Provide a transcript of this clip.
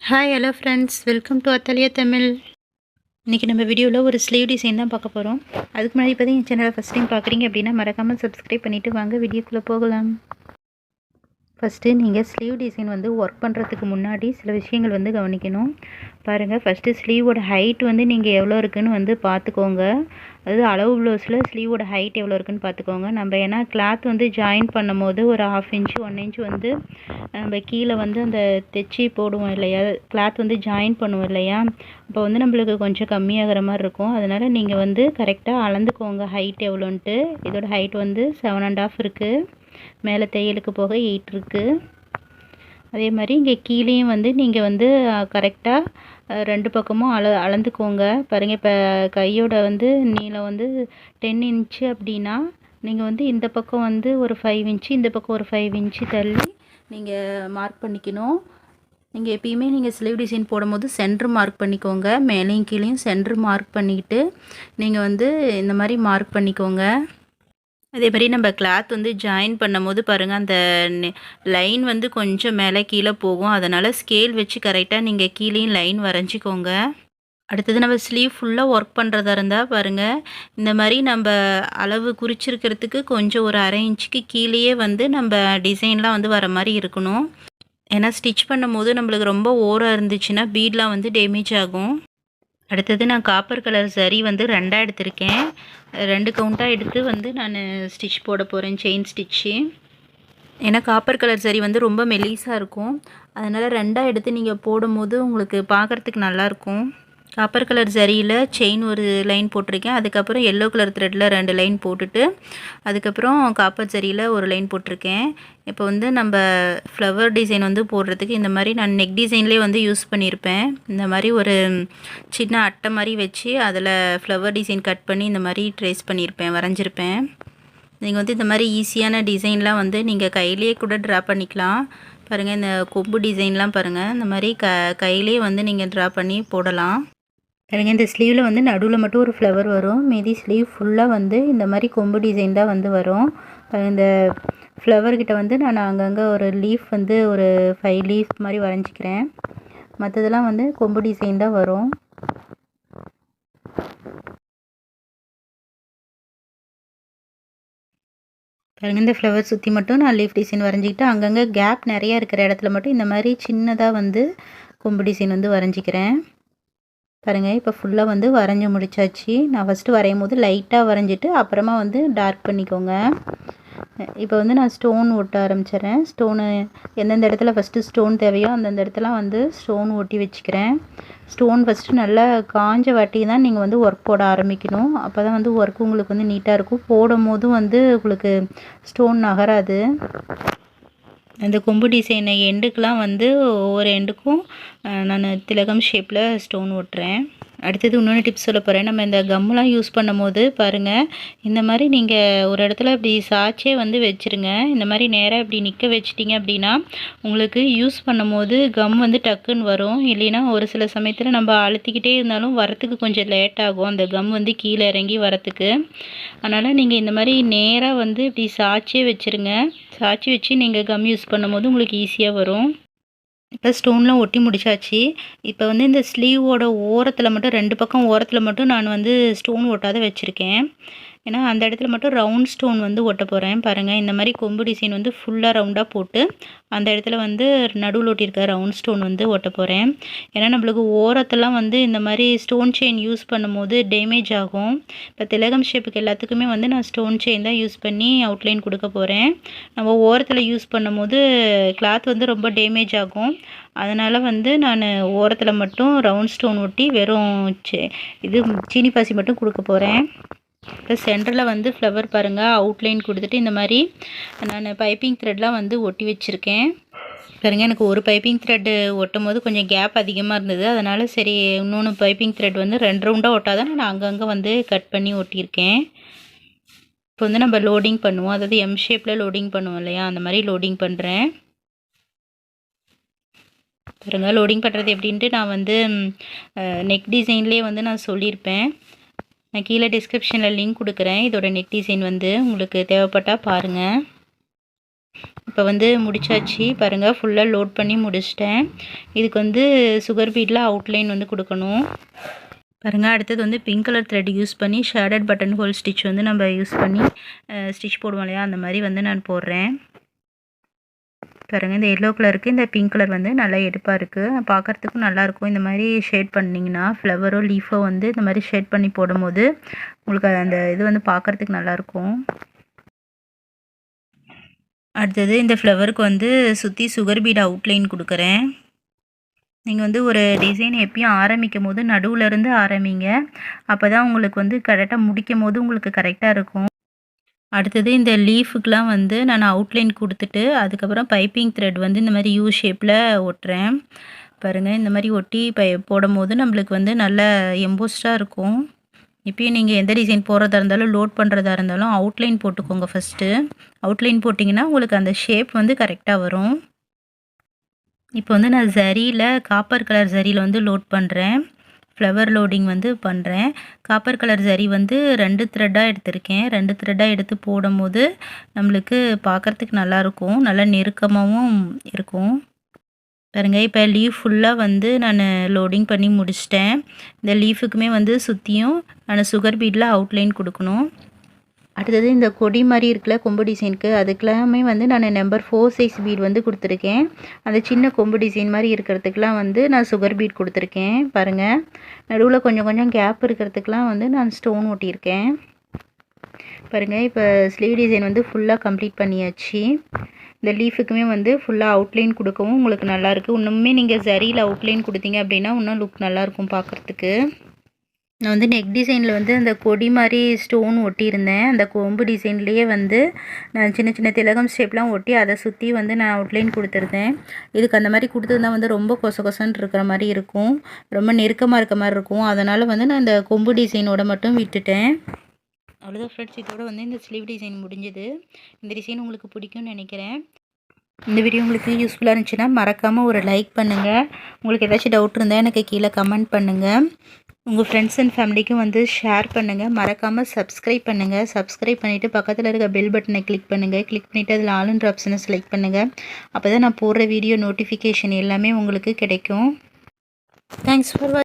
Hi hello friends, welcome to Athalia Tamil. இன்றைக்கி நம்ம வீடியோவில் ஒரு ஸ்லீவ் டிசைன் தான் பார்க்க போகிறோம். அதுக்கு முன்னாடி இப்போ தான் என் சேனலை ஃபஸ்ட் டைம் பார்க்குறீங்க அப்படின்னா மறக்காமல் சப்ஸ்கிரைப் பண்ணிவிட்டு வாங்க வீடியோக்குள்ளே போகலாம். ஃபஸ்ட்டு நீங்கள் ஸ்லீவ் டிசைன் வந்து ஒர்க் பண்ணுறதுக்கு முன்னாடி சில விஷயங்கள் வந்து கவனிக்கணும். பாருங்கள், ஃபஸ்ட்டு ஸ்லீவோட ஹைட் வந்து நீங்கள் எவ்வளோ இருக்குதுன்னு வந்து பார்த்துக்கோங்க. அதாவது அளவு ப்ளவுஸில் ஸ்லீவோட ஹைட் எவ்வளோ இருக்குதுன்னு பார்த்துக்கோங்க. நம்ம ஏன்னா கிளாத் வந்து ஜாயின் பண்ணும் போது ஒரு 1/2 இன்ச்சு 1 இன்ச் வந்து நம்ம கீழே வந்து அந்த தைச்சி போடுவோம் இல்லையா, கிளாத் வந்து ஜாயின் பண்ணுவோம் இல்லையா, அப்போ வந்து நம்மளுக்கு கொஞ்சம் கம்மியாகிற மாதிரி இருக்கும். அதனால் நீங்கள் வந்து கரெக்டாக அளந்துக்கோங்க ஹைட் எவ்வளோன்ட்டு. இதோட ஹைட் வந்து 7.5 இருக்குது. மேலே தையலுக்கு போக 8 இருக்குது. அதே மாதிரி இங்கே கீழேயும் வந்து நீங்கள் வந்து கரெக்டாக 2 பக்கமும் அளந்துக்கோங்க. பாருங்கள், இப்போ கையோட வந்து நீளம் வந்து 10 இன்ச்சு அப்படின்னா நீங்கள் வந்து இந்த பக்கம் வந்து ஒரு 5 இன்ச்சு, இந்த பக்கம் ஒரு 5 இன்ச்சு தள்ளி நீங்கள் மார்க் பண்ணிக்கணும். நீங்கள் எப்பயுமே நீங்கள் ஸ்லீவ் டிசைன் போடும்போது சென்ட்ரு மார்க் பண்ணிக்கோங்க. மேலேயும் கீழேயும் சென்ட்ரு மார்க் பண்ணிக்கிட்டு நீங்கள் வந்து இந்த மாதிரி மார்க் பண்ணிக்கோங்க. அதே மாதிரி நம்ம கிளாத் வந்து ஜாயின் பண்ணும்போது பாருங்கள், அந்த லைன் வந்து கொஞ்சம் மேலே கீழே போகும். அதனால் ஸ்கேல் வச்சு கரெக்டாக நீங்கள் கீழேயும் லைன் வரைஞ்சிக்கோங்க. அடுத்தது நம்ம ஸ்லீவ் ஃபுல்லாக ஒர்க் பண்ணுறதா இருந்தால் பாருங்கள், இந்த மாதிரி நம்ம அளவு குறிச்சிருக்கிறதுக்கு கொஞ்சம் ஒரு 1/2 இன்ச்சுக்கு கீழேயே வந்து நம்ம டிசைன்லாம் வந்து வர மாதிரி இருக்கணும். ஏன்னா ஸ்டிச் பண்ணும்போது நம்மளுக்கு ரொம்ப ஓரம் இருந்துச்சுன்னா பீட்லாம் வந்து டேமேஜ் ஆகும். அடுத்தது நான் காப்பர் கலர் சரி வந்து 2 எடுத்திருக்கேன். 2 கவுண்ட்டாக எடுத்து வந்து நான் ஸ்டிச் போட போகிறேன், செயின் ஸ்டிச்சு. ஏன்னா காப்பர் கலர் சரி வந்து ரொம்ப மெலிசாக இருக்கும். அதனால் 2 எடுத்து நீங்கள் போடும்போது உங்களுக்கு பார்க்குறதுக்கு நல்லாயிருக்கும். காப்பர் கலர் சரியில் செயின் ஒரு லைன் போட்டிருக்கேன். அதுக்கப்புறம் எல்லோ கலர் த்ரெட்டில் 2 லைன் போட்டுட்டு அதுக்கப்புறம் காப்பர் சரியில் ஒரு லைன் போட்டிருக்கேன். இப்போ வந்து நம்ம ஃப்ளவர் டிசைன் வந்து போடுறதுக்கு இந்த மாதிரி நான் நெக் டிசைன்லேயே வந்து யூஸ் பண்ணியிருப்பேன். இந்த மாதிரி ஒரு சின்ன அட்டை மாதிரி வச்சு அதில் ஃப்ளவர் டிசைன் கட் பண்ணி இந்த மாதிரி ட்ரேஸ் பண்ணியிருப்பேன், வரைஞ்சிருப்பேன். நீங்கள் வந்து இந்த மாதிரி ஈஸியான டிசைன்லாம் வந்து நீங்கள் கையிலேயே கூட ட்ரா பண்ணிக்கலாம். பாருங்கள், இந்த கொம்பு டிசைன்லாம் பாருங்கள், இந்த மாதிரி கையிலே வந்து நீங்கள் ட்ரா பண்ணி போடலாம். பாருங்க, இந்த ஸ்லீவில் வந்து நடுவில் மட்டும் ஒரு ஃப்ளவர் வரும். மீதி ஸ்லீவ் ஃபுல்லாக வந்து இந்த மாதிரி கொம்பு டிசைன் தான் வந்து வரும். இந்த ஃப்ளவர்கிட்ட வந்து நான் அங்கங்கே ஒரு லீஃப் வந்து ஒரு 5 லீஃப் மாதிரி வரைஞ்சிக்கிறேன். மற்றதெல்லாம் வந்து கொம்பு டிசைன் தான் வரும். பாருங்கள், இந்த ஃப்ளவர் சுற்றி மட்டும் நான் லீஃப் டிசைன் வரைஞ்சிக்கிட்டு அங்கங்கே கேப் நிறையா இருக்கிற இடத்துல மட்டும் இந்த மாதிரி சின்னதாக வந்து கொம்பு டிசைன் வந்து வரைஞ்சிக்கிறேன். பாருங்கள், இப்போ ஃபுல்லாக வந்து வரைஞ்சி முடிச்சாச்சு. நான் ஃபஸ்ட்டு வரையும் போது லைட்டாக வரைஞ்சிட்டு அப்புறமா வந்து டார்க் பண்ணிக்கோங்க. இப்போ வந்து நான் ஸ்டோன் ஒட்ட ஆரம்பிச்சிடுறேன். ஸ்டோனு எந்தெந்த இடத்துல ஃபஸ்ட்டு ஸ்டோன் தேவையோ அந்தந்த இடத்துலாம் வந்து ஸ்டோன் ஒட்டி வச்சுக்கிறேன். ஸ்டோன் ஃபஸ்ட்டு நல்லா காஞ்ச வாட்டி தான் நீங்கள் வந்து ஒர்க் போட ஆரம்பிக்கணும். அப்போ தான் வந்து ஒர்க் உங்களுக்கு வந்து நீட்டாக இருக்கும். போடும் போதும் வந்து உங்களுக்கு ஸ்டோன் நகராது. இந்த கொம்பு டிசைனை எண்டுக்கெலாம் வந்து ஒவ்வொரு எண்டுக்கும் நான் திலகம் ஷேப்பில் ஸ்டோன் ஒட்டுறேன். அடுத்தது இன்னொன்று டிப்ஸ் சொல்ல போகிறேன். நம்ம இந்த கம்முலாம் யூஸ் பண்ணும் போது பாருங்கள், இந்த மாதிரி நீங்கள் ஒரு இடத்துல இப்படி சாய்ச்சே வந்து வச்சுருங்க. இந்த மாதிரி நேராக இப்படி நிற்க வச்சிட்டிங்க அப்படின்னா உங்களுக்கு யூஸ் பண்ணும் போது கம் வந்து டக்குன்னு வரும். இல்லைன்னா ஒரு சில சமயத்தில் நம்ம அழுத்திக்கிட்டே இருந்தாலும் வரத்துக்கு கொஞ்சம் லேட் ஆகும், அந்த கம் வந்து கீழே இறங்கி வரத்துக்கு. அதனால் நீங்கள் இந்த மாதிரி நேராக வந்து இப்படி சாய்ச்சே வச்சுருங்க. சாய்ச்சி வச்சு நீங்கள் கம் யூஸ் பண்ணும்போது உங்களுக்கு ஈஸியாக வரும். இப்போ ஸ்டோன்லாம் ஒட்டி முடிச்சாச்சு. இப்போ வந்து இந்த ஸ்லீவோட ஓரத்தில் மட்டும் 2 பக்கம் ஓரத்தில் மட்டும் நான் வந்து ஸ்டோன் ஒட்டாத வச்சுருக்கேன். ஏன்னா அந்த இடத்துல மட்டும் ரவுண்ட் ஸ்டோன் வந்து ஒட்ட போகிறேன். பாருங்கள், இந்த மாதிரி கொம்பு டிசைன் வந்து ஃபுல்லாக ரவுண்டாக போட்டு அந்த இடத்துல வந்து நடுவில் ஒட்டியிருக்க ரவுண்ட் ஸ்டோன் வந்து ஒட்ட போகிறேன். ஏன்னா நம்மளுக்கு ஓரத்தெல்லாம் வந்து இந்த மாதிரி ஸ்டோன் செயின் யூஸ் பண்ணும்போது டேமேஜ் ஆகும். இப்போ திலகம் ஷேப்புக்கு எல்லாத்துக்குமே வந்து நான் ஸ்டோன் செயின் தான் யூஸ் பண்ணி அவுட்லைன் கொடுக்க போகிறேன். நம்ம ஓரத்தில் யூஸ் பண்ணும்போது கிளாத் வந்து ரொம்ப டேமேஜ் ஆகும். அதனால் வந்து நான் ஓரத்தில் மட்டும் ரவுண்ட் ஸ்டோன் ஒட்டி வெறும் இது சீனி பாசி மட்டும் கொடுக்க போகிறேன். இப்போ சென்டரில் வந்து ஃப்ளவர் பாருங்கள், அவுட்லைன் கொடுத்துட்டு இந்த மாதிரி நான் பைப்பிங் த்ரெட்லாம் வந்து ஒட்டி வச்சுருக்கேன். பாருங்கள், எனக்கு ஒரு பைப்பிங் த்ரெட்டு ஒட்டும் போது கொஞ்சம் கேப் அதிகமாக இருந்தது. அதனால் சரி இன்னொன்று பைப்பிங் த்ரெட் வந்து 2 ரவுண்டாக ஒட்டாதான் நான் அங்கங்கே வந்து கட் பண்ணி ஒட்டியிருக்கேன். இப்போ வந்து நம்ம லோடிங் பண்ணுவோம், அதாவது எம் ஷேப்பில் லோடிங் பண்ணுவோம் இல்லையா, அந்த மாதிரி லோடிங் பண்ணுறேன். பாருங்கள், லோடிங் பண்ணுறது எப்படின்ட்டு நான் வந்து நெக் டிசைன்லேயே வந்து நான் சொல்லியிருப்பேன். நான் கீழே டிஸ்கிரிப்ஷனில் லிங்க் கொடுக்குறேன். இதோட நெக் டிசைன் வந்து உங்களுக்கு தேவைப்பட்டால் பாருங்கள். இப்போ வந்து முடிச்சாச்சு பாருங்கள், ஃபுல்லாக லோட் பண்ணி முடிச்சிட்டேன். இதுக்கு வந்து சுகர் பீடில் அவுட்லைன் வந்து கொடுக்கணும். பாருங்கள், அடுத்தது வந்து பிங்க் கலர் த்ரெட் யூஸ் பண்ணி ஷேடட் பட்டன் ஹோல் ஸ்டிச் வந்து நம்ம யூஸ் பண்ணி ஸ்டிச் போடுவோம் இல்லையா, அந்த மாதிரி வந்து நான் போடுறேன். பாருங்கள், இந்த எல்லோ கலருக்கு இந்த பிங்க் கலர் வந்து நல்லா எடுப்பாக இருக்குது, பார்க்குறதுக்கும் நல்லாயிருக்கும். இந்த மாதிரி ஷேட் பண்ணிங்கன்னா ஃப்ளவரோ லீஃபோ வந்து இந்த மாதிரி ஷேட் பண்ணி போடும்போது உங்களுக்கு அந்த இது வந்து பார்க்குறதுக்கு நல்லாயிருக்கும். அடுத்தது இந்த ஃப்ளவருக்கு வந்து சுற்றி சுகர் பீட் அவுட்லைன் கொடுக்குறேன். நீங்கள் வந்து ஒரு டிசைன் எப்பயும் ஆரம்பிக்கும் போது நடுவுலேருந்து ஆரம்பிங்க, அப்போ தான் உங்களுக்கு வந்து கரெக்டாக முடிக்கும் போது உங்களுக்கு கரெக்டாக இருக்கும். அடுத்தது இந்த லீஃபுக்கெலாம் வந்து நான் அவுட்லைன் கொடுத்துட்டு அதுக்கப்புறம் பைப்பிங் த்ரெட் வந்து இந்த மாதிரி யூ ஷேப்பில் ஒட்டுறேன். பாருங்கள், இந்த மாதிரி ஒட்டி போடும் போது நம்மளுக்கு வந்து நல்ல எம்போஸ்டாக இருக்கும். இப்போயும் நீங்கள் எந்த டிசைன் போடுறதா இருந்தாலும் லோட் பண்ணுறதா இருந்தாலும் அவுட்லைன் போட்டுக்கோங்க ஃபஸ்ட்டு. அவுட்லைன் போட்டிங்கன்னா உங்களுக்கு அந்த ஷேப் வந்து கரெக்டாக வரும். இப்போ வந்து நான் ஜரியில் காப்பர் கலர் ஜரியில் வந்து லோட் பண்ணுறேன். ஃப்ளவர் லோடிங் வந்து பண்ணுறேன். காப்பர் கலர் ஜரி வந்து 2 த்ரெட்டாக எடுத்திருக்கேன். 2 த்ரெட்டாக எடுத்து போடும் போது நம்மளுக்கு பார்க்குறதுக்கு நல்லாயிருக்கும், நல்லா நெருக்கமாகவும் இருக்கும். பாருங்க, இப்போ லீஃப் ஃபுல்லாக வந்து நான் லோடிங் பண்ணி முடிச்சிட்டேன். இந்த லீஃபுக்குமே வந்து சுற்றியும் நான் சுகர் பீடில் அவுட்லைன் கொடுக்கணும். அடுத்தது இந்த கொடி மாதிரி இருக்குல்ல கொம்பு டிசைனுக்கு, அதுக்கெல்லாமே வந்து நான் நம்பர் 4 சைஸ் பீட் வந்து கொடுத்துருக்கேன். அந்த சின்ன கொம்பு டிசைன் மாதிரி இருக்கிறதுக்கெலாம் வந்து நான் சுகர் பீட் கொடுத்துருக்கேன். பாருங்கள், நடுவில் கொஞ்சம் கொஞ்சம் கேப் இருக்கிறதுக்கெலாம் வந்து நான் ஸ்டோன் ஒட்டியிருக்கேன். பாருங்கள், இப்போ ஸ்லீவ் டிசைன் வந்து ஃபுல்லாக கம்ப்ளீட் பண்ணியாச்சு. இந்த லீஃபுக்குமே வந்து ஃபுல்லாக அவுட்லைன் கொடுக்கவும் உங்களுக்கு நல்லாயிருக்கு. இன்னுமே நீங்கள் ஜரியில் அவுட்லைன் கொடுத்தீங்க அப்படின்னா இன்னும் லுக் நல்லாயிருக்கும் பார்க்குறதுக்கு. நான் வந்து நெக் டிசைனில் வந்து அந்த கொடி மாதிரி ஸ்டோன் ஒட்டியிருந்தேன். அந்த கொம்பு டிசைன்லேயே வந்து நான் சின்ன சின்ன திலகம் ஷேப்லாம் ஒட்டி அதை சுற்றி வந்து நான் அவுட்லைன் கொடுத்துருந்தேன். இதுக்கு அந்த மாதிரி கொடுத்துருந்தா வந்து ரொம்ப கொசன்னு இருக்கிற மாதிரி இருக்கும், ரொம்ப நெருக்கமாக இருக்க மாதிரி இருக்கும். அதனால் வந்து நான் இந்த கொம்பு டிசைனோட மட்டும் விட்டுட்டேன். அவ்வளோதான் ஃப்ரெண்ட்ஸ், இதோட வந்து இந்த ஸ்லீவ் டிசைன் முடிஞ்சது. இந்த டிசைன் உங்களுக்கு பிடிக்கும்னு நினைக்கிறேன். இந்த வீடியோ உங்களுக்கு யூஸ்ஃபுல்லாக இருந்துச்சுன்னா மறக்காமல் ஒரு லைக் பண்ணுங்கள். உங்களுக்கு ஏதாச்சும் டவுட் இருந்தால் எனக்கு கீழே கமெண்ட் பண்ணுங்கள். உங்கள் ஃப்ரெண்ட்ஸ் அண்ட் ஃபேமிலிக்கும் வந்து ஷேர் பண்ணுங்கள். மறக்காமல் சப்ஸ்கிரைப் பண்ணுங்கள். சப்ஸ்கிரைப் பண்ணிவிட்டு பக்கத்தில் இருக்க பெல் பட்டனை கிளிக் பண்ணுங்கள். கிளிக் பண்ணிவிட்டு அதில் ஆல்ன்ற ஆப்ஷனை செலக்ட் பண்ணுங்கள். அப்போ தான் நான் போடுற வீடியோ நோட்டிஃபிகேஷன் எல்லாமே உங்களுக்கு கிடைக்கும். Thanks for